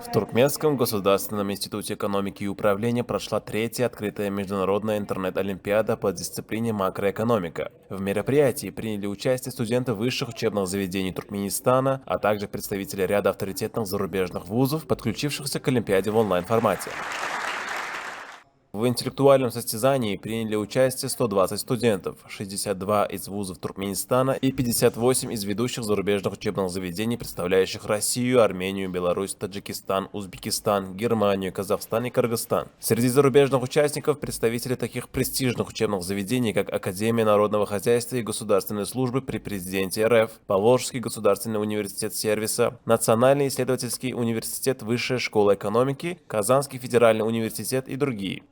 В Туркменском государственном институте экономики и управления прошла третья открытая международная интернет-олимпиада по дисциплине макроэкономика. В мероприятии приняли участие студенты высших учебных заведений Туркменистана, а также представители ряда авторитетных зарубежных вузов, подключившихся к олимпиаде в онлайн-формате. В интеллектуальном состязании приняли участие 120 студентов, 62 из вузов Туркменистана и 58 из ведущих зарубежных учебных заведений, представляющих Россию, Армению, Беларусь, Таджикистан, Узбекистан, Германию, Казахстан и Кыргызстан. Среди зарубежных участников представители таких престижных учебных заведений, как Академия народного хозяйства и государственной службы при президенте РФ, Поволжский государственный университет сервиса, Национальный исследовательский университет Высшая школа экономики, Казанский федеральный университет и другие.